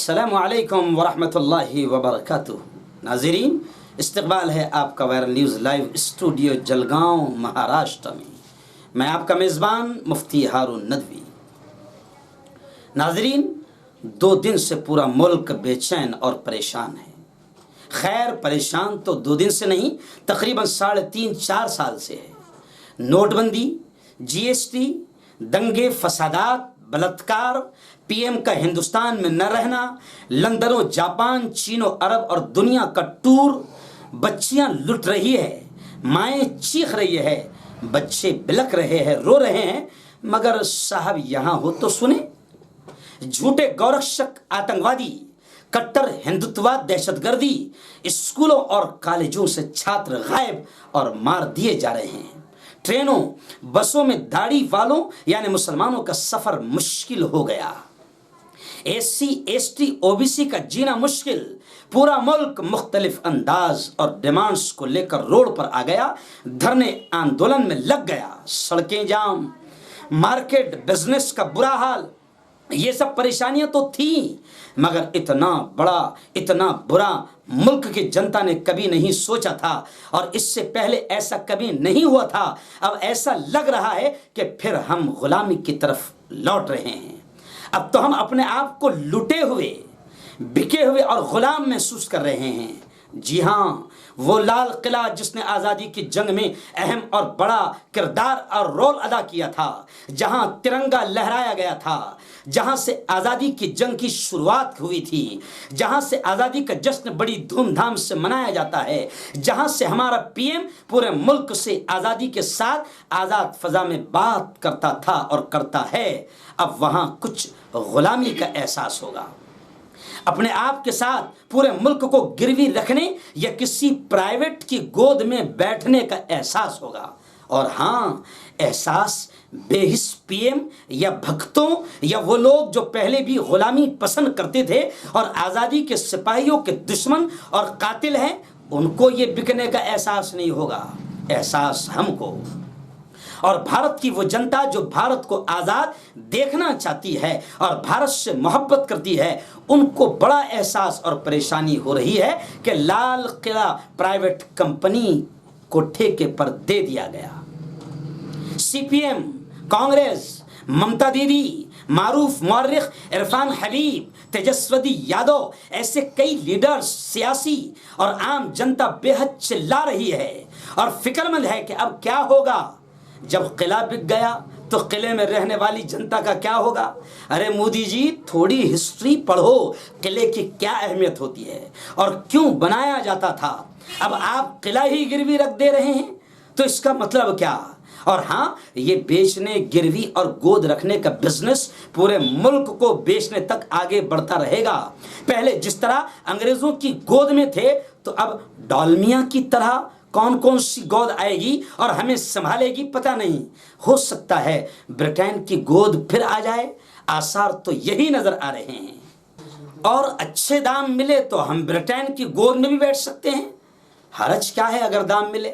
अस्सलामु अलैकुम वरहमतुल्लाहि वबरकातुह। नाज़रीन, इस्तकबाल है आपका viral news live studio Jalgaon Maharashtra में। मैं आपका मेज़बान मुफ्ती हारून नदवी। नाज़रीन, 2 दिन से पूरा मुल्क बेचैन और परेशान है। खैर, परेशान तो 2 दिन से नहीं, तकरीबन 3.5-4 साल से है। नोटबंदी, जीएसटी, दंगे फसादात, बलात्कार, पीएम का हिंदुस्तान में न रहना, लंदनों, जापान, चीनो, अरब और दुनिया का टूर, बच्चियां लुट रही है, माएँ चीख रही है, बच्चे बिलक रहे हैं, रो रहे हैं, मगर साहब यहाँ हो तो सुने। झूठे गौरक्षक, आतंकवादी, कट्टर हिंदुत्ववाद, दहशतगर्दी, स्कूलों और कॉलेजों से छात्र गायब और मार दिए जा रहे हैं। ट्रेनों, बसों में दाढ़ी वालों यानी मुसलमानों का सफर मुश्किल हो गया। एससी, एसटी, ओबीसी का जीना मुश्किल। पूरा मुल्क मुख्तलिफ अंदाज और डिमांड्स को लेकर रोड पर आ गया, धरने आंदोलन में लग गया। सड़कें जाम, मार्केट, बिजनेस का बुरा हाल। ये सब परेशानियां तो थी, मगर इतना बड़ा, इतना बुरा मुल्क की जनता ने कभी नहीं सोचा था और इससे पहले ऐसा कभी नहीं हुआ था। अब ऐसा लग रहा है कि फिर हम गुलामी की तरफ लौट रहे हैं। अब तो हम अपने आप को लुटे हुए, बिके हुए और गुलाम महसूस कर रहे हैं। जी हाँ, वो लाल किला जिसने आज़ादी की जंग में अहम और बड़ा किरदार और रोल अदा किया था, जहां तिरंगा लहराया गया था, जहां से आज़ादी की जंग की शुरुआत हुई थी, जहां से आज़ादी का जश्न बड़ी धूमधाम से मनाया जाता है, जहां से हमारा पीएम पूरे मुल्क से आज़ादी के साथ आज़ाद फजा में बात करता था और करता है। अब वहां कुछ गुलामी का एहसास होगा। अपने आप के साथ पूरे मुल्क को गिरवी रखने या किसी प्राइवेट की गोद में बैठने का एहसास होगा। और हाँ, एहसास बेहिस पीएम या भक्तों या वो लोग जो पहले भी गुलामी पसंद करते थे और आज़ादी के सिपाहियों के दुश्मन और कातिल हैं, उनको ये बिकने का एहसास नहीं होगा। एहसास हमको और भारत की वो जनता जो भारत को आज़ाद देखना चाहती है और भारत से मोहब्बत करती है, उनको बड़ा एहसास और परेशानी हो रही है कि लाल किला प्राइवेट कंपनी को ठेके पर दे दिया गया। सीपीएम, कांग्रेस, ममता दीदी, मारूफ मौर्रिख, इरफान हबीब, तेजस्वी यादव, ऐसे कई लीडर्स, सियासी और आम जनता बेहद चिल्ला रही है और फिक्रमंद है कि अब क्या होगा। जब किला बिक गया तो किले में रहने वाली जनता का क्या होगा। अरे मोदी जी, थोड़ी हिस्ट्री पढ़ो, किले की क्या अहमियत होती है और क्यों बनाया जाता था। अब आप किला ही गिरवी रख दे रहे हैं तो इसका मतलब क्या। और हाँ, ये बेचने, गिरवी और गोद रखने का बिजनेस पूरे मुल्क को बेचने तक आगे बढ़ता रहेगा। पहले जिस तरह अंग्रेजों की गोद में थे, तो अब डालमिया की तरह कौन कौन सी गोद आएगी और हमें संभालेगी पता नहीं। हो सकता है ब्रिटेन की गोद फिर आ जाए, आसार तो यही नजर आ रहे हैं। और अच्छे दाम मिले तो हम ब्रिटेन की गोद में भी बैठ सकते हैं। हरज क्या है अगर दाम मिले।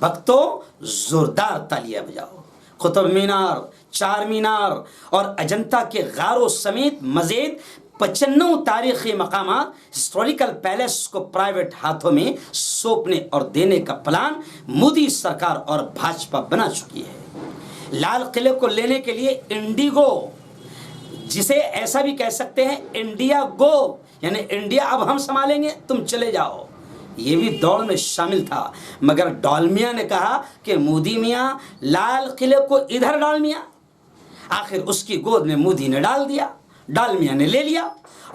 भक्तों, जोरदार तालियां बजाओ। कुतुब मीनार, चार मीनार और अजंता के गारों समेत मजीद 95 तारीखी मकामात, हिस्टोरिकल पैलेस को प्राइवेट हाथों में सौंपने और देने का प्लान मोदी सरकार और भाजपा बना चुकी है। लाल किले को लेने के लिए इंडिगो, जिसे ऐसा भी कह सकते हैं इंडिया गो, यानी इंडिया अब हम संभालेंगे, तुम चले जाओ, ये भी दौड़ में शामिल था। मगर डालमिया ने कहा कि मोदी मियाँ लाल किले को इधर डाल मियाँ। आखिर उसकी गोद में मोदी ने डाल दिया, डालमिया ने ले लिया।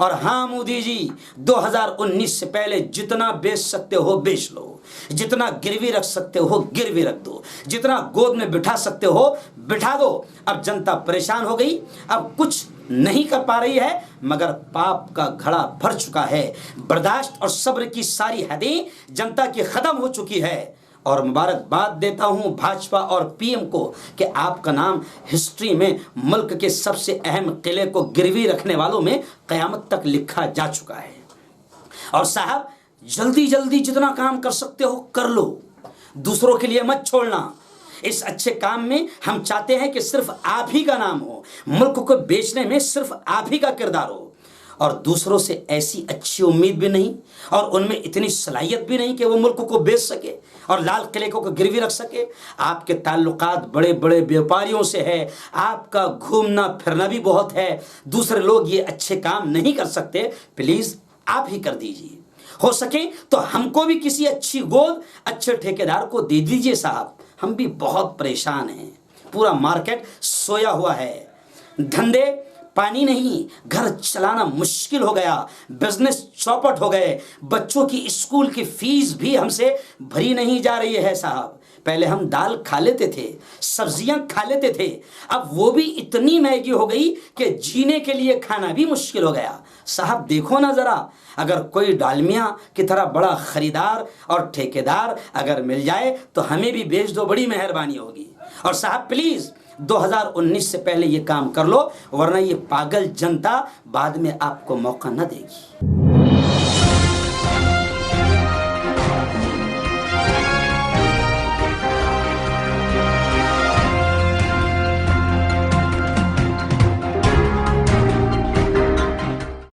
और हाँ मोदी जी, 2019 से पहले जितना बेच सकते हो बेच लो, जितना गिरवी रख सकते हो गिरवी रख दो, जितना गोद में बिठा सकते हो बिठा दो। अब जनता परेशान हो गई, अब कुछ नहीं कर पा रही है, मगर पाप का घड़ा भर चुका है। बर्दाश्त और सब्र की सारी हदें जनता की खत्म हो चुकी है। और मुबारकबाद देता हूं भाजपा और पीएम को कि आपका नाम हिस्ट्री में मुल्क के सबसे अहम किले को गिरवी रखने वालों में क़यामत तक लिखा जा चुका है। और साहब, जल्दी जल्दी जितना काम कर सकते हो कर लो, दूसरों के लिए मत छोड़ना। इस अच्छे काम में हम चाहते हैं कि सिर्फ आप ही का नाम हो, मुल्क को बेचने में सिर्फ आप ही का किरदार हो। और दूसरों से ऐसी अच्छी उम्मीद भी नहीं और उनमें इतनी सलाहियत भी नहीं कि वो मुल्क को बेच सके और लाल किले को गिरवी रख सके। आपके ताल्लुकात बड़े बड़े व्यापारियों से है, आपका घूमना फिरना भी बहुत है, दूसरे लोग ये अच्छे काम नहीं कर सकते, प्लीज़ आप ही कर दीजिए। हो सके तो हमको भी किसी अच्छी गोद अच्छे ठेकेदार को दे दीजिए साहब, हम भी बहुत परेशान हैं। पूरा मार्केट सोया हुआ है, धंधे पानी नहीं, घर चलाना मुश्किल हो गया, बिजनेस चौपट हो गए, बच्चों की स्कूल की फीस भी हमसे भरी नहीं जा रही है साहब। पहले हम दाल खा लेते थे, सब्जियां खा लेते थे, अब वो भी इतनी महंगी हो गई कि जीने के लिए खाना भी मुश्किल हो गया। साहब देखो ना ज़रा, अगर कोई डालमिया की तरह बड़ा ख़रीदार और ठेकेदार अगर मिल जाए तो हमें भी बेच दो, बड़ी मेहरबानी होगी। और साहब प्लीज़ 2019 से पहले ये काम कर लो, वरना ये पागल जनता बाद में आपको मौका न देगी।